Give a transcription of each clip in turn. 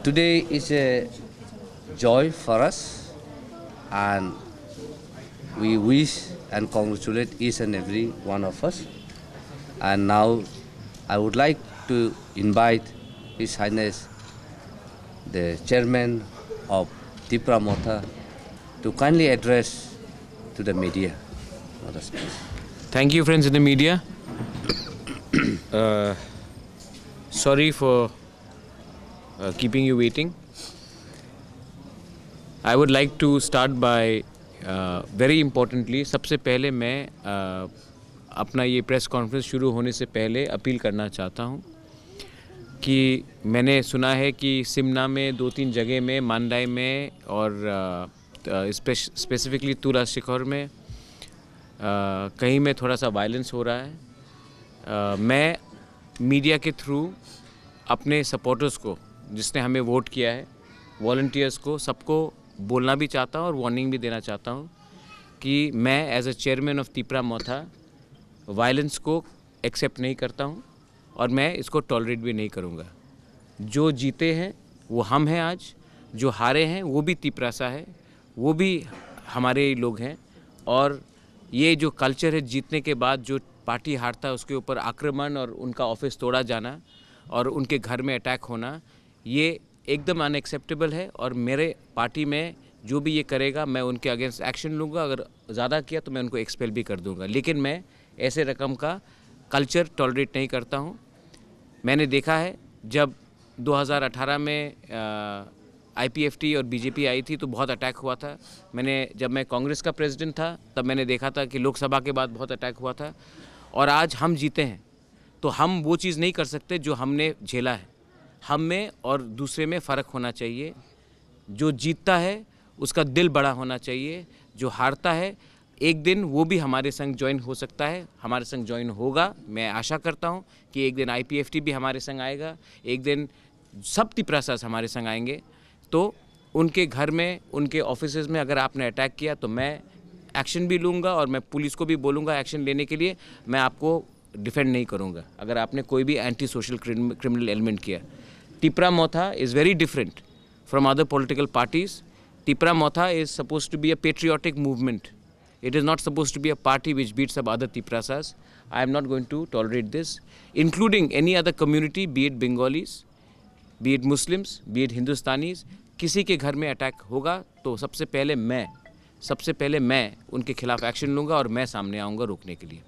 Today is a joy for us, and we wish and congratulate each and every one of us. And now I would like to invite His Highness the Chairman of Tipra Motha to kindly address to the media. Thank you, friends in the media. Sorry for keeping you waiting. I would like to start by very importantly, सबसे पहले मैं अपना ये press conference शुरू होने से पहले appeal करना चाहता हूँ कि मैंने सुना है कि सिमना में 2-3 जगह में, मांडाई में और स्पेसिफिकली तुरा शिखर में कहीं में थोड़ा सा वायलेंस हो रहा है। मैं मीडिया के थ्रू अपने सपोर्टर्स को, जिसने हमें वोट किया है, वॉलंटियर्स को, सबको बोलना भी चाहता हूँ और वार्निंग भी देना चाहता हूँ कि मैं as a chairman of Tipra Motha violence को एक्सेप्ट नहीं करता हूँ और मैं इसको टॉलरेट भी नहीं करूँगा। जो जीते हैं वो हम हैं, आज जो हारे हैं वो भी तिपरासा है, वो भी हमारे लोग हैं। और ये जो कल्चर है, जीतने के बाद जो पार्टी हारता है उसके ऊपर आक्रमण और उनका ऑफिस तोड़ा जाना और उनके घर में अटैक होना, ये एकदम अनएक्सेप्टेबल है। और मेरे पार्टी में जो भी ये करेगा मैं उनके अगेंस्ट एक्शन लूँगा। अगर ज़्यादा किया तो मैं उनको एक्सपेल भी कर दूँगा, लेकिन मैं ऐसे रकम का कल्चर टॉलरेट नहीं करता हूँ। मैंने देखा है जब 2018 में IPFT और BJP आई थी तो बहुत अटैक हुआ था। जब मैं कांग्रेस का प्रेसिडेंट था तब मैंने देखा था कि लोकसभा के बाद बहुत अटैक हुआ था। और आज हम जीते हैं तो हम वो चीज़ नहीं कर सकते जो हमने झेला है। हम में और दूसरे में फ़र्क होना चाहिए। जो जीतता है उसका दिल बड़ा होना चाहिए, जो हारता है एक दिन वो भी हमारे संग ज्वाइन हो सकता है, हमारे संग ज्वाइन होगा। मैं आशा करता हूँ कि एक दिन IPFT भी हमारे संग आएगा, एक दिन सब तिपरासास हमारे संग आएंगे। तो उनके घर में, उनके ऑफिसेज में अगर आपने अटैक किया तो मैं एक्शन भी लूँगा और मैं पुलिस को भी बोलूँगा एक्शन लेने के लिए। मैं आपको डिफेंड नहीं करूँगा अगर आपने कोई भी एंटी सोशल क्रिमिनल एलिमेंट किया। Tipra Motha is very different from other political parties. Tipra Motha is suppose to be a patriotic movement. It is not supposed to be a party which beats up other Tiprasas. I am not going to tolerate this, including any other community, be it Bengalis, be it Muslims, be it Hindustanis. किसी के घर में attack होगा तो सबसे पहले मैं उनके खिलाफ एक्शन लूँगा और मैं सामने आऊँगा रोकने के लिए।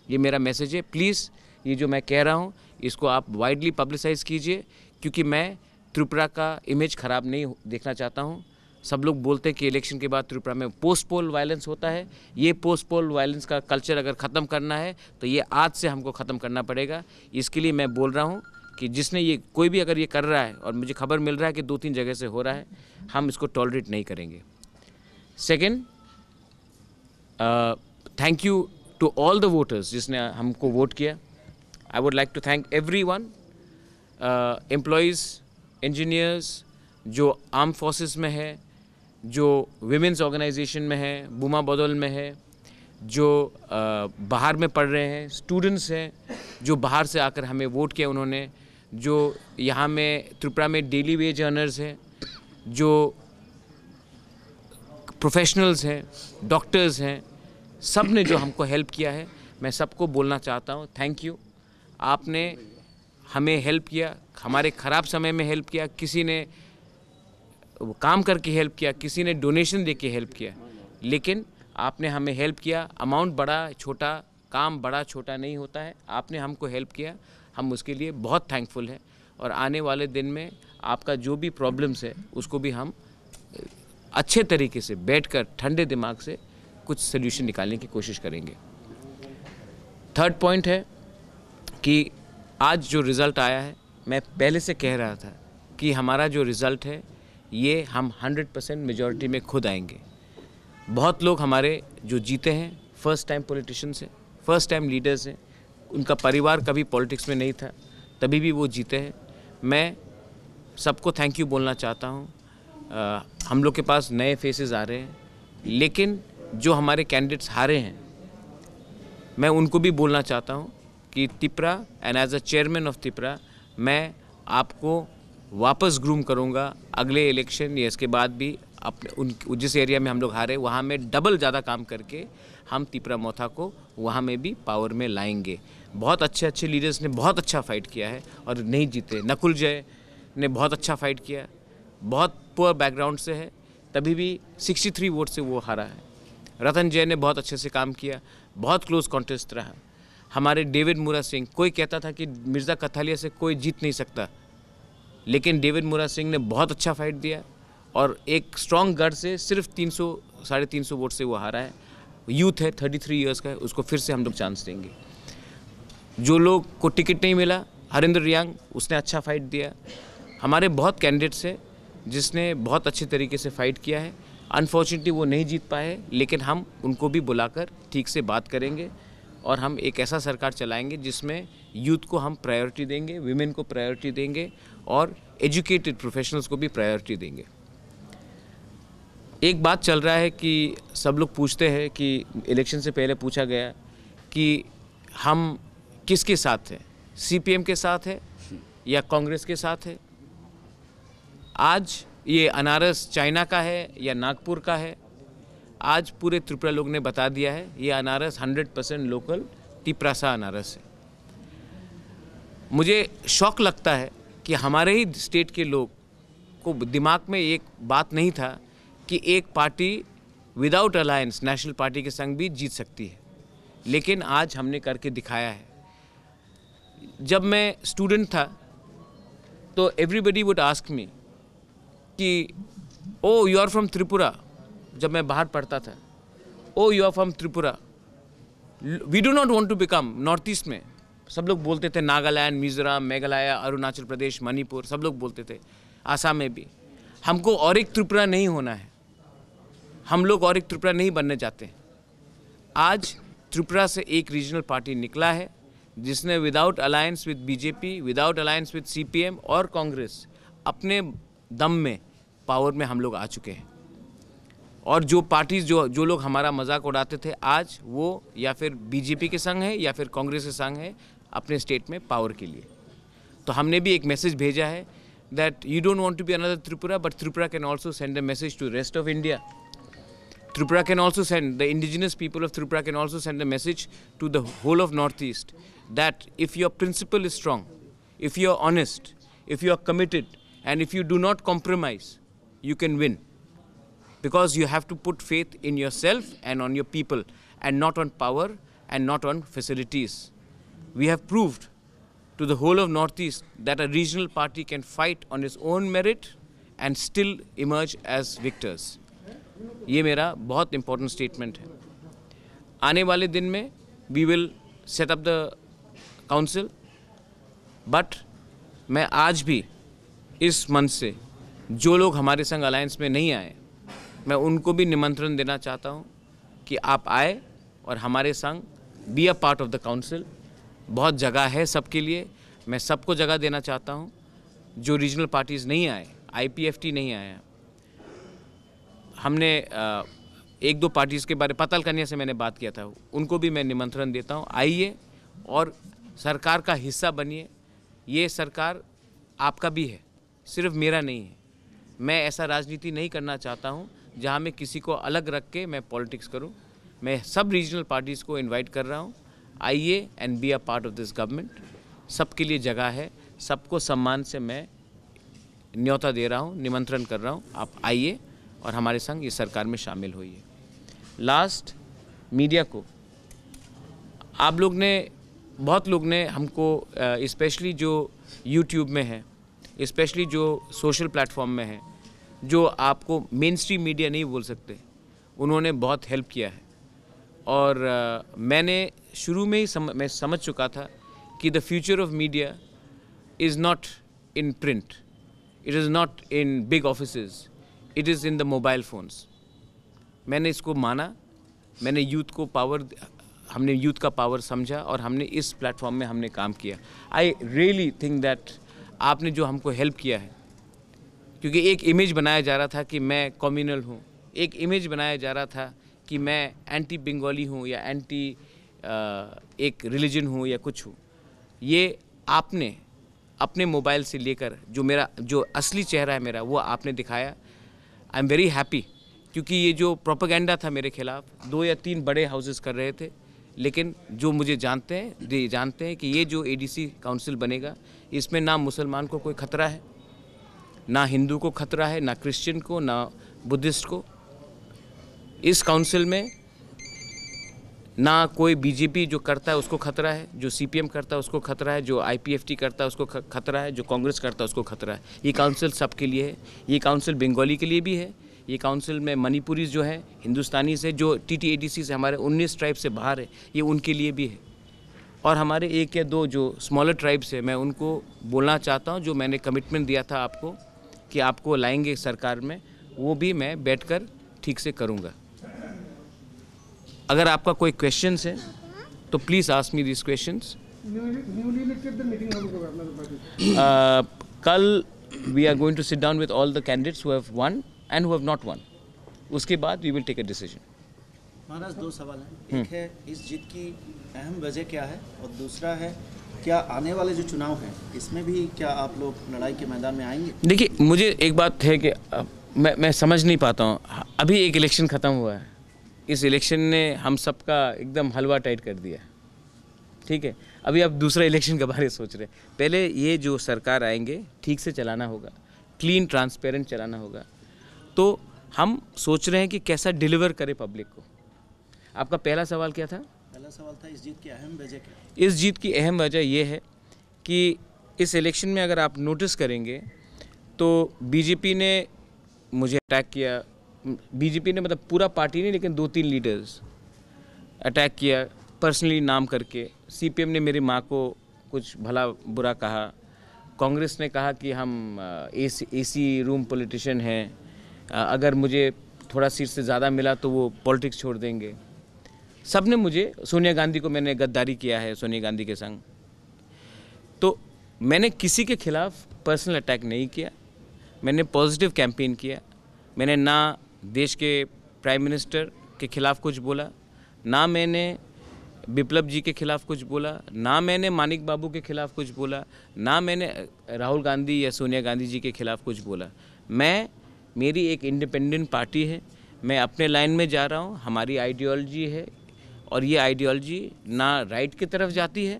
ये मेरा मैसेज है। प्लीज़ ये जो मैं कह रहा हूँ इसको आप वाइडली पब्लिसाइज़ कीजिए, क्योंकि मैं त्रिपुरा का इमेज ख़राब नहीं देखना चाहता हूँ। सब लोग बोलते हैं कि इलेक्शन के बाद त्रिपुरा में पोस्ट पोल वायलेंस होता है। ये पोस्ट पोल वायलेंस का कल्चर अगर ख़त्म करना है तो ये आज से हमको ख़त्म करना पड़ेगा। इसके लिए मैं बोल रहा हूँ कि जिसने ये, कोई भी अगर ये कर रहा है, और मुझे खबर मिल रहा है कि 2-3 जगह से हो रहा है, हम इसको टॉलरेट नहीं करेंगे। Second, thank you to all the voters जिसने हमको वोट किया। I would like to thank everyone, employees, engineers जो आर्म फोर्सेस में है, जो विमेंस ऑर्गेनाइजेशन में है, बुमा बदौल में है, जो बाहर में पढ़ रहे हैं, स्टूडेंट्स हैं जो बाहर से आकर हमें वोट किया उन्होंने, जो यहाँ में त्रिपुरा में डेली वेज अर्नर्स हैं, जो प्रोफेशनल्स हैं, डॉक्टर्स हैं, सब ने जो हमको हेल्प किया है, मैं सबको बोलना चाहता हूँ थैंक यू। आपने हमें हेल्प किया, हमारे ख़राब समय में हेल्प किया, किसी ने काम करके हेल्प किया, किसी ने डोनेशन दे के हेल्प किया, लेकिन आपने हमें हेल्प किया। अमाउंट बड़ा छोटा, काम बड़ा छोटा नहीं होता है। आपने हमको हेल्प किया, हम उसके लिए बहुत थैंकफुल हैं। और आने वाले दिन में आपका जो भी प्रॉब्लम्स है उसको भी हम अच्छे तरीके से बैठकर ठंडे दिमाग से कुछ सोल्यूशन निकालने की कोशिश करेंगे। थर्ड पॉइंट है कि आज जो रिज़ल्ट आया है, मैं पहले से कह रहा था कि हमारा जो रिज़ल्ट है ये हम 100% मेजॉरिटी में खुद आएंगे। बहुत लोग हमारे जो जीते हैं फर्स्ट टाइम पॉलिटिशियंस हैं, फर्स्ट टाइम लीडर्स हैं, उनका परिवार कभी पॉलिटिक्स में नहीं था, तभी भी वो जीते हैं। मैं सबको थैंक यू बोलना चाहता हूँ। हम लोग के पास नए फेसेस आ रहे हैं, लेकिन जो हमारे कैंडिडेट्स हारे हैं मैं उनको भी बोलना चाहता हूँ कि Tipra and as a chairman of Tipra मैं आपको वापस ग्रूम करूँगा अगले इलेक्शन या इसके बाद भी अपने जिस एरिया में हम लोग हारे वहाँ में डबल ज़्यादा काम करके हम तिपरा मोथा को वहाँ में भी पावर में लाएंगे। बहुत अच्छे लीडर्स ने बहुत अच्छा फाइट किया है और नहीं जीते। नकुल जय ने बहुत अच्छा फाइट किया, बहुत पुअर बैकग्राउंड से है, तभी भी 63 वोट से वो हारा है। रतन जय ने बहुत अच्छे से काम किया, बहुत क्लोज कॉन्टेस्ट रहा। हमारे डेविड मुरा सिंह, कोई कहता था कि मिर्ज़ा कथालिया से कोई जीत नहीं सकता, लेकिन डेविड मुरा सिंह ने बहुत अच्छा फाइट दिया और एक स्ट्रॉन्ग गढ़ से सिर्फ 300 साढ़े 300 वोट से वो हारा है। यूथ है, 33 इयर्स का है, उसको फिर से हम लोग चांस देंगे। जो लोग को टिकट नहीं मिला, हरिंदर रियांग, उसने अच्छा फाइट दिया। हमारे बहुत कैंडिडेट्स हैं जिसने बहुत अच्छे तरीके से फाइट किया है। अनफॉर्चुनेटली वो नहीं जीत पाए, लेकिन हम उनको भी बुलाकर ठीक से बात करेंगे और हम एक ऐसा सरकार चलाएंगे जिसमें यूथ को हम प्रायोरिटी देंगे, विमेन को प्रायोरिटी देंगे और एजुकेटेड प्रोफेशनल्स को भी प्रायोरिटी देंगे। एक बात चल रहा है कि सब लोग पूछते हैं कि इलेक्शन से पहले पूछा गया कि हम किसके साथ हैं, सीपीएम के साथ है या कांग्रेस के साथ है। आज ये अनारस चाइना का है या नागपुर का है, आज पूरे त्रिपुरा लोग ने बता दिया है ये अनारस 100% लोकल तिपरासा अनारस है। मुझे शौक लगता है कि हमारे ही स्टेट के लोग को दिमाग में एक बात नहीं था कि एक party without alliance national party के संग भी जीत सकती है, लेकिन आज हमने करके दिखाया है। जब मैं स्टूडेंट था तो एवरीबडी वुड आस्क मी कि oh you are from Tripura. जब मैं बाहर पढ़ता था, oh you are from Tripura, we do not want to become. North east में सब लोग बोलते थे, नागालैंड, मिजोरम, मेघालय, अरुणाचल प्रदेश, मणिपुर, सब लोग बोलते थे, आसाम में भी। हमको और एक त्रिपुरा नहीं होना है, हम लोग और एक त्रिपुरा नहीं बनने जाते। आज त्रिपुरा से एक रीजनल पार्टी निकला है जिसने without alliance with BJP, without alliance with CPM और कांग्रेस अपने दम में पावर में हम लोग आ चुके हैं। और जो पार्टीज जो लोग हमारा मजाक उड़ाते थे, आज वो या फिर बीजेपी के संग है या फिर कांग्रेस के संग है अपने स्टेट में पावर के लिए। तो हमने भी एक मैसेज भेजा है that you don't want to be another Tripura, but Tripura can also send a message to the rest of India. Tripura can also send, the indigenous people of Tripura can also send a message to the whole of Northeast that if your principle is strong, if you are honest, if you are committed, and if you do not compromise, you can win. Because you have to put faith in yourself and on your people, and not on power and not on facilities. We have proved to the whole of Northeast that a regional party can fight on its own merit and still emerge as victors. ये मेरा बहुत important statement है। आने वाले दिन में we will set up the council, but मैं आज भी इस मंच से जो लोग हमारे संग अलायंस में नहीं आए, मैं उनको भी निमंत्रण देना चाहता हूँ कि आप आए और हमारे संग be a part of the council. बहुत जगह है सबके लिए, मैं सबको जगह देना चाहता हूँ। जो रीजनल पार्टीज़ नहीं आए, आईपीएफटी नहीं आया, हमने एक दो पार्टीज़ के बारे पताल कन्या से मैंने बात किया था, उनको भी मैं निमंत्रण देता हूँ, आइए और सरकार का हिस्सा बनिए। ये सरकार आपका भी है, सिर्फ मेरा नहीं है। मैं ऐसा राजनीति नहीं करना चाहता हूँ जहाँ मैं किसी को अलग रख के मैं पॉलिटिक्स करूँ। मैं सब रीजनल पार्टीज़ को इनवाइट कर रहा हूँ, आइए and be a part of this government. सबके लिए जगह है, सबको सम्मान से मैं न्योता दे रहा हूँ, निमंत्रण कर रहा हूँ, आप आइए और हमारे संग इस सरकार में शामिल होइए। लास्ट, मीडिया को आप लोग ने, बहुत लोग ने हमको, स्पेशली जो यूट्यूब में है, स्पेशली जो सोशल प्लेटफॉर्म में है, जो आपको मेन स्ट्रीम मीडिया नहीं बोल सकते, उन्होंने बहुत हेल्प किया है। और मैंने शुरू में ही मैं समझ चुका था कि the future of media is not in print, it is not in big offices, it is in the mobile phones. मैंने इसको माना, मैंने यूथ को पावर, हमने यूथ का पावर समझा और हमने इस प्लेटफॉर्म में हमने काम किया। आई रियली थिंक दैट आपने जो हमको हेल्प किया है, क्योंकि एक इमेज बनाया जा रहा था कि मैं कम्युनल हूँ, एक इमेज बनाया जा रहा था कि मैं एंटी बंगाली हूँ या एंटी एक रिलीजन हूँ या कुछ हूँ। ये आपने अपने मोबाइल से लेकर जो असली चेहरा है मेरा वो आपने दिखाया। आई एम वेरी हैप्पी, क्योंकि ये जो प्रोपेगेंडा था मेरे खिलाफ 2 या 3 बड़े हाउसेस कर रहे थे, लेकिन जो मुझे जानते हैं कि ये जो एडीसी काउंसिल बनेगा इसमें ना मुसलमान को कोई खतरा है, ना हिंदू को खतरा है, ना क्रिश्चियन को, ना बुद्धिस्ट को। इस काउंसिल में ना कोई बीजेपी जो करता है उसको खतरा है, जो सीपीएम करता है उसको खतरा है, जो आईपीएफटी करता है उसको खतरा है, जो कांग्रेस करता है उसको खतरा है। ये काउंसिल सबके लिए है। ये काउंसिल बंगाली के लिए भी है। ये काउंसिल में मणिपुरी जो है, हिंदुस्तानी से, जो टीटीएडीसी से हमारे 19 ट्राइब से बाहर है, ये उनके लिए भी है। और हमारे 1 या 2 जो स्मॉलर ट्राइब्स है, मैं उनको बोलना चाहता हूँ, जो मैंने कमिटमेंट दिया था आपको कि आपको लाएंगे सरकार में, वो भी मैं बैठकर ठीक से करूँगा। अगर आपका कोई क्वेश्चंस है तो please ask me this questions. कल we are going to sit down with all the candidates who have won and who have not won. उसके बाद we will take a decision. Maharaj 2 सवाल हैं। एक है इस जीत की अहम वजह क्या है, और दूसरा है क्या आने वाले जो चुनाव हैं इसमें भी क्या आप लोग लड़ाई के मैदान में आएंगे? देखिए, मुझे एक बात है कि मैं समझ नहीं पाता हूँ। अभी एक इलेक्शन ख़त्म हुआ है, इस इलेक्शन ने हम सबका एकदम हलवा टाइट कर दिया, ठीक है। अभी आप दूसरा इलेक्शन के बारे में सोच रहे हैं। पहले ये जो सरकार आएंगे ठीक से चलाना होगा, क्लीन ट्रांसपेरेंट चलाना होगा। तो हम सोच रहे हैं कि कैसा डिलीवर करे पब्लिक को। आपका पहला सवाल क्या था? पहला सवाल था इस जीत की अहम वजह क्या? इस जीत की अहम वजह ये है कि इस इलेक्शन में अगर आप नोटिस करेंगे तो बीजेपी ने मुझे अटैक किया। बीजेपी ने मतलब पूरा पार्टी नहीं, लेकिन 2-3 लीडर्स अटैक किया पर्सनली नाम करके। सीपीएम ने मेरी माँ को कुछ भला बुरा कहा। कांग्रेस ने कहा कि हम एसी रूम पॉलिटिशियन हैं, अगर मुझे थोड़ा सीट से ज़्यादा मिला तो वो पॉलिटिक्स छोड़ देंगे। सब ने मुझे, सोनिया गांधी को मैंने गद्दारी किया है सोनिया गांधी के संग। तो मैंने किसी के खिलाफ पर्सनल अटैक नहीं किया, मैंने पॉजिटिव कैंपेन किया। मैंने ना देश के प्राइम मिनिस्टर के खिलाफ कुछ बोला, ना मैंने बिप्लब जी के खिलाफ कुछ बोला, ना मैंने मानिक बाबू के खिलाफ कुछ बोला, ना मैंने राहुल गांधी या सोनिया गांधी जी के खिलाफ कुछ बोला। मेरी एक इंडिपेंडेंट पार्टी है, मैं अपने लाइन में जा रहा हूँ, हमारी आइडियोलॉजी है, और ये आइडियोलॉजी ना राइट की तरफ जाती है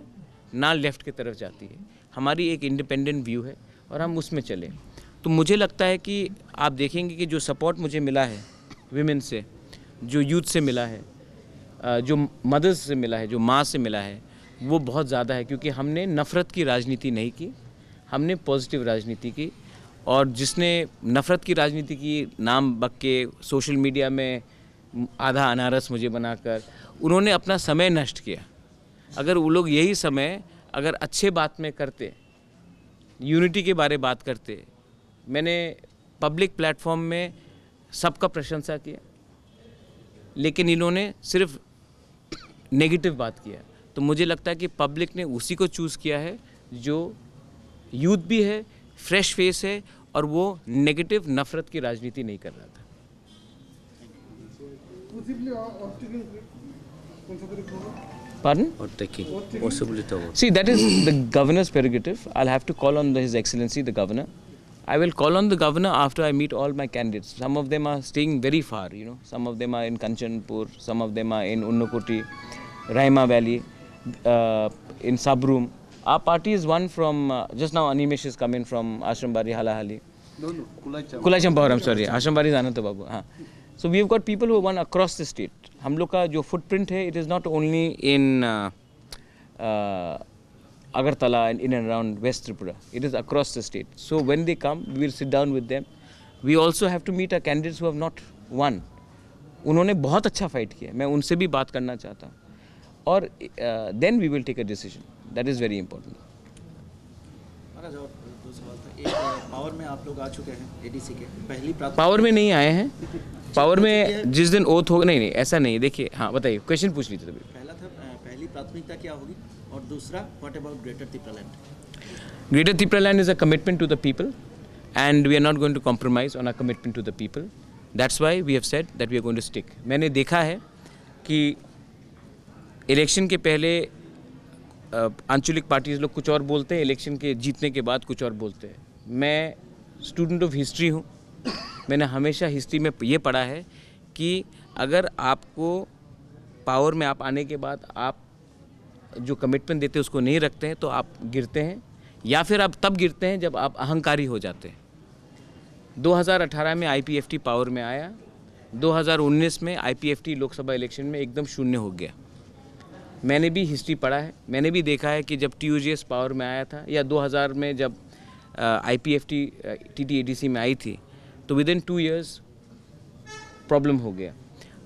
ना लेफ़्ट की तरफ जाती है। हमारी एक इंडिपेंडेंट व्यू है और हम उसमें चले। तो मुझे लगता है कि आप देखेंगे कि जो सपोर्ट मुझे मिला है विमेन से, जो यूथ से मिला है, जो मदर्स से मिला है, जो माँ से मिला है, वो बहुत ज़्यादा है। क्योंकि हमने नफ़रत की राजनीति नहीं की, हमने पॉजिटिव राजनीति की। और जिसने नफ़रत की राजनीति की, नाम बक के सोशल मीडिया में आधा अनारस मुझे बनाकर, उन्होंने अपना समय नष्ट किया। अगर वो लोग यही समय अगर अच्छे बात में करते, यूनिटी के बारे बात करते, मैंने पब्लिक प्लेटफॉर्म में सबका प्रशंसा किया, लेकिन इन्होंने सिर्फ नेगेटिव बात किया। तो मुझे लगता है कि पब्लिक ने उसी को चूज़ किया है जो यूथ भी है, फ्रेश फेस है, और वो नेगेटिव नफ़रत की राजनीति नहीं कर रहा था। Pardon? Or taking possibility of See, that is the governor's prerogative. I'll have to call on His Excellency the Governor. I will call on the Governor after I meet all my candidates. Some of them are staying very far, you know. Some of them are in Kanchanpur, some of them are in Unnakoti, Rahima Valley, in Sabroom. Our party is one from, just now Animesh is coming from Ashrambari, Halahali. No, Kulai Champawar, I'm sorry. Ashrambari is Ananta Babu. हाँ. So we have got people who won across the state. हम लोग का जो footprint है, it is not only in Agartala and in and around West Tripura. It is across the state. So when they come, we will sit down with them. We also have to meet our candidates who have not won. उन्होंने बहुत अच्छा fight किया, मैं उनसे भी बात करना चाहता हूँ, और then we will take a decision. That is very important. महाराज और 2 सवाल था। एक, पावर में आप लोग आ चुके हैं एडीसी के, पहली प्राथमिकता पावर में नहीं आए हैं। पावर में जिस दिन ओथ हो, नहीं ऐसा नहीं। देखिए, हाँ बताइए, क्वेश्चन पूछ लीजिए तभी। पहला था पहली प्राथमिकता क्या होगी, और दूसरा what about greater Tipraland? Greater Tipraland is a commitment to the people, and we are not going to compromise on our commitment to the people. That's why we have said that we are going to stick. मैंने देखा है कि election के पहले आंचलिक parties लोग कुछ और बोलते हैं, इलेक्शन के जीतने के बाद कुछ और बोलते हैं। मैं स्टूडेंट ऑफ हिस्ट्री हूँ। मैंने हमेशा हिस्ट्री में ये पढ़ा है कि अगर आपको पावर में आप आने के बाद आप जो कमिटमेंट देते हैं उसको नहीं रखते हैं तो आप गिरते हैं, या फिर आप तब गिरते हैं जब आप अहंकारी हो जाते हैं। 2018 में आईपीएफटी पावर में आया, 2019 में आईपीएफटी लोकसभा इलेक्शन में एकदम शून्य हो गया। मैंने भी हिस्ट्री पढ़ा है, मैंने भी देखा है कि जब टीयूजीएस पावर में आया था या 2000 में जब आईपीएफटी टीटीएडीसी में आई थी तो विद इन 2 इयर्स प्रॉब्लम हो गया।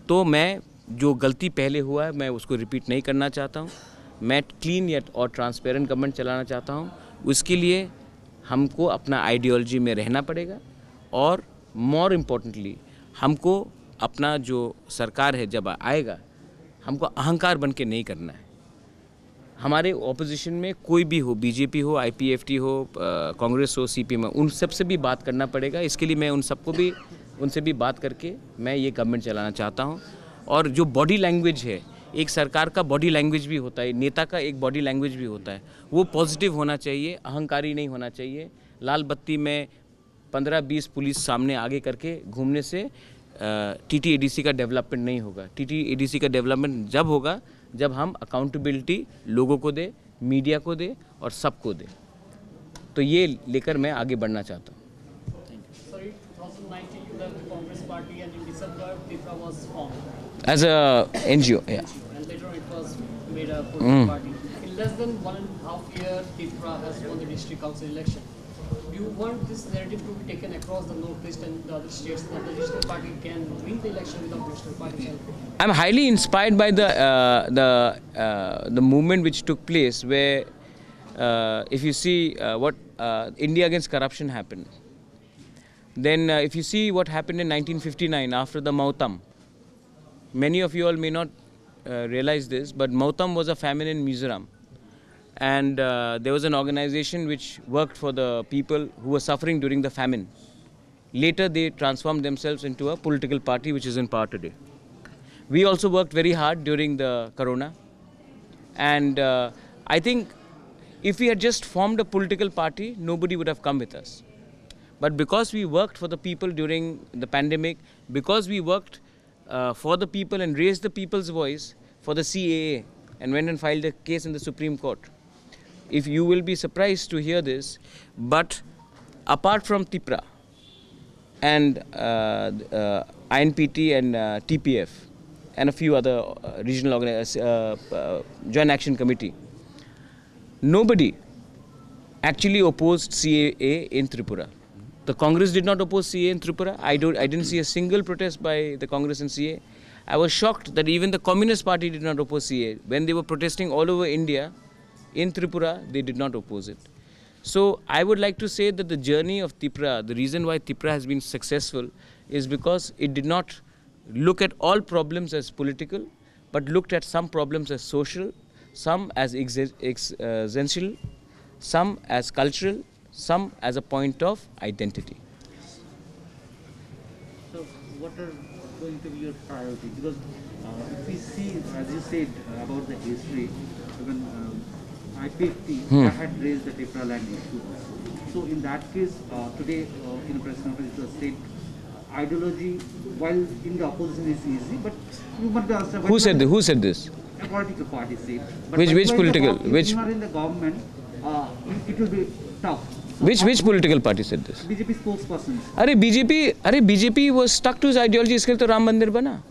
तो मैं जो गलती पहले हुआ है मैं उसको रिपीट नहीं करना चाहता हूँ। मैं क्लीन या और ट्रांसपेरेंट गवर्नमेंट चलाना चाहता हूँ। उसके लिए हमको अपना आइडियोलॉजी में रहना पड़ेगा और मोर इम्पोर्टेंटली हमको अपना जो सरकार है जब आएगा हमको अहंकार बन के नहीं करना है। हमारे ऑपोजिशन में कोई भी हो, बीजेपी हो, आईपीएफटी हो, कांग्रेस हो, सीपीएम हो, उन सब से भी बात करना पड़ेगा। इसके लिए मैं उनसे भी बात करके मैं ये गवर्नमेंट चलाना चाहता हूँ। और जो बॉडी लैंग्वेज है, एक सरकार का बॉडी लैंग्वेज भी होता है, नेता का एक बॉडी लैंग्वेज भी होता है, वो पॉजिटिव होना चाहिए, अहंकारी नहीं होना चाहिए। लाल बत्ती में 15-20 पुलिस सामने आगे करके घूमने से टीटीएडीसी का डेवलपमेंट नहीं होगा। टीटीएडीसी का डेवलपमेंट जब होगा जब हम अकाउंटेबिलिटी लोगों को दे, मीडिया को दे और सबको दे। तो ये लेकर मैं आगे बढ़ना चाहता हूँ। Sorry, 2019 you left the Congress party and in December TIPRA was formed. As a NGO, yeah. And later it was made a political party. In less than 1.5 years, TIPRA has won the district council election. Do you want this narrative to be taken across the northeast and the other states that the digital party can win the election without digital party help? I'm highly inspired by the movement which took place, where if you see what India against corruption happened. Then if you see what happened in 1959 after the Mautam, many of you all may not realize this, but Mautam was a famine in Mizoram. And there was an organization which worked for the people who were suffering during the famine. Later they transformed themselves into a political party which is in power today. We also worked very hard during the Corona. And I think if we had just formed a political party, nobody would have come with us. But because we worked for the people during the pandemic, because we worked for the people and raised the people's voice for the CAA and went and filed a case in the Supreme Court. If you will be surprised to hear this, but apart from TIPRA and INPT and TPF and a few other regional Joint Action Committee, nobody actually opposed CAA in Tripura. The Congress did not oppose CAA in Tripura. I didn't see a single protest by the Congress in CAA. I was shocked that even the Communist Party did not oppose CAA. When they were protesting all over India, in Tripura, they did not oppose it. So I would like to say that the journey of TIPRA, the reason why TIPRA has been successful is because it did not look at all problems as political, but looked at some problems as social, some as existential, some as cultural, some as a point of identity. So what are going to be your priorities? Because if we see, as you said, about the history, even IPFT had raised the TIPRA land issue. So in that case, today in a press conference, it was said ideology, while in the opposition is easy, but you must understand. Who said this? A political party said. But Which political? If you are in the government, it will be tough. So Which political party said this? BJP spokesperson. BJP was stuck to his ideology. इसके लिए तो राम मंदिर बना.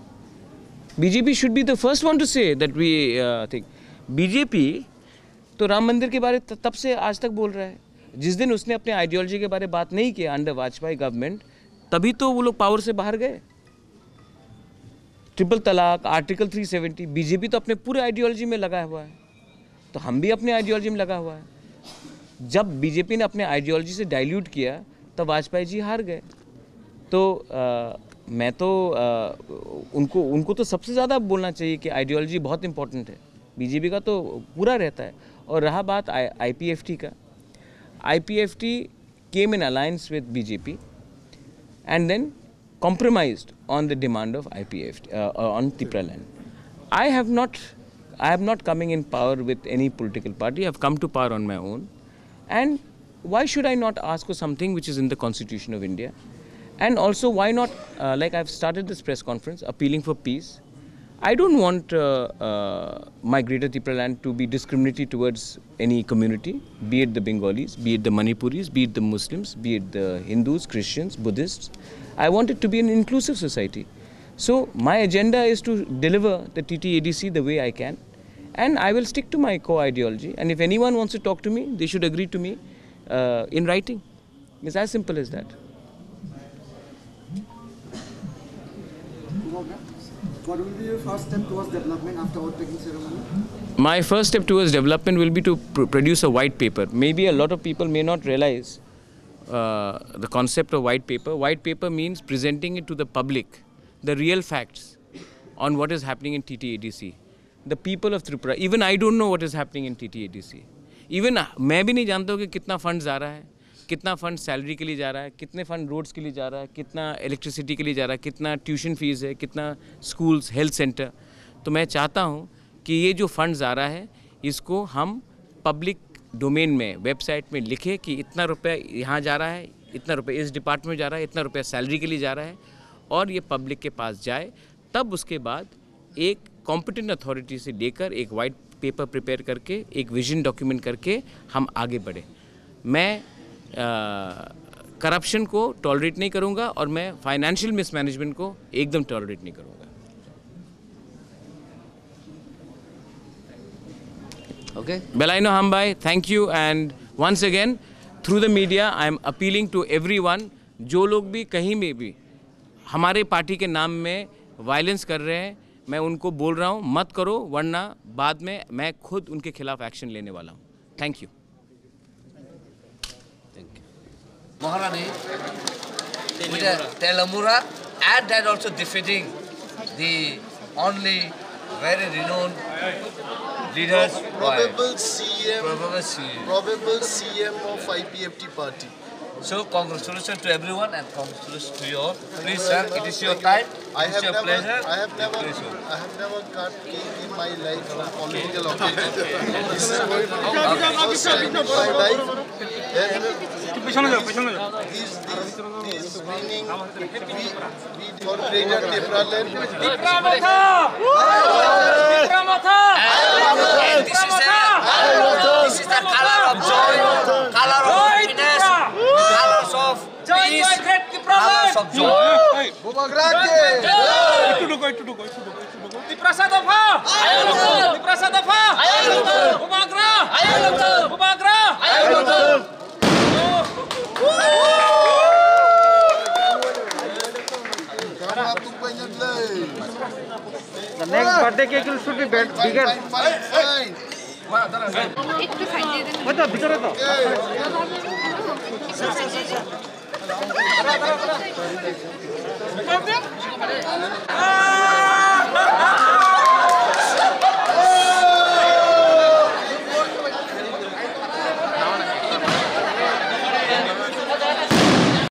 BJP should be the first one to say that we think. BJP तो राम मंदिर के बारे तब से आज तक बोल रहा है. जिस दिन उसने अपने आइडियोलॉजी के बारे में बात नहीं किया अंडर वाजपेयी गवर्नमेंट, तभी तो वो लोग पावर से बाहर गए. ट्रिपल तलाक, आर्टिकल 370, बीजेपी तो अपने पूरे आइडियोलॉजी में लगा हुआ है. तो हम भी अपने आइडियोलॉजी में लगा हुआ है. जब बीजेपी ने अपने आइडियोलॉजी से डाइल्यूट किया तब वाजपेयी जी हार गए. तो मैं तो उनको तो सबसे ज़्यादा बोलना चाहिए कि आइडियोलॉजी बहुत इंपॉर्टेंट है. बीजेपी का तो पूरा रहता है. और रहा बात आईपीएफटी का, IPFT came in alliance with BJP and then compromised on the demand of IPFT on TIPRA land. I have not I am not coming in power with any political party. I have come to power on my own. And why should I not ask for something which is in the Constitution of India? And also, why not, like I've started this press conference, appealing for peace. I don't want my Greater Tripura land to be discriminatory towards any community, be it the Bengalis, be it the Manipuris, be it the Muslims, be it the Hindus, Christians, Buddhists. I want it to be an inclusive society. So my agenda is to deliver the TTADC the way I can, and I will stick to my core ideology. And if anyone wants to talk to me, they should agree to me in writing. It's as simple as that. What will be your first step towards development after oath-taking ceremony? My first step towards development will be to produce a white paper. Maybe a lot of people may not realize the concept of white paper. White paper means presenting it to the public, the real facts on what is happening in TTADC. The people of Tripura, even I don't know what is happening in TTADC. Even मैं भी नहीं जानता हूँ कि कितना fund जा रहा है, कितना फंड सैलरी के लिए जा रहा है, कितने फंड रोड्स के लिए जा रहा है, कितना इलेक्ट्रिसिटी के लिए जा रहा है, कितना ट्यूशन फीस है, कितना स्कूल्स, हेल्थ सेंटर. तो मैं चाहता हूँ कि ये जो फंड्स आ रहा है इसको हम पब्लिक डोमेन में वेबसाइट में लिखें कि इतना रुपया यहाँ जा रहा है, इतना रुपया इस डिपार्टमेंट में जा रहा है, इतना रुपया सैलरी के लिए जा रहा है, और ये पब्लिक के पास जाए. तब उसके बाद एक कॉम्पिटेंट अथॉरिटी से लेकर एक वाइट पेपर प्रिपेयर करके, एक विजन डॉक्यूमेंट करके हम आगे बढ़े. मैं करप्शन को टॉलरेट नहीं करूंगा और मैं फाइनेंशियल मिसमैनेजमेंट को एकदम टॉलरेट नहीं करूंगा. Okay. Belaino Hambai, thank you, and once again through the media I am appealing to everyone. जो लोग भी कहीं में भी हमारे पार्टी के नाम में वायलेंस कर रहे हैं, मैं उनको बोल रहा हूँ मत करो, वरना बाद में मैं खुद उनके खिलाफ एक्शन लेने वाला हूँ. Thank you. Maharani with a Telamura, and that also defeating the only very renowned leaders. Probable CM, Probable CM. probable CM of IPFT party. So congratulations to everyone and congratulations to you all. Please sir, it is your time. I It's have your never, pleasure. I have never, Pleasure. I have never cut cake in my life on political occasion. This is going to be the first time in my life. These winning, we for Greater Tripura land. And this is the color of joy, color of happiness, colors of peace, colors of joy. The next birthday cake should be bigger. Fine. একটু side দিয়ে দেন ওই তো ভিতরে তো একটু side দিয়ে দেন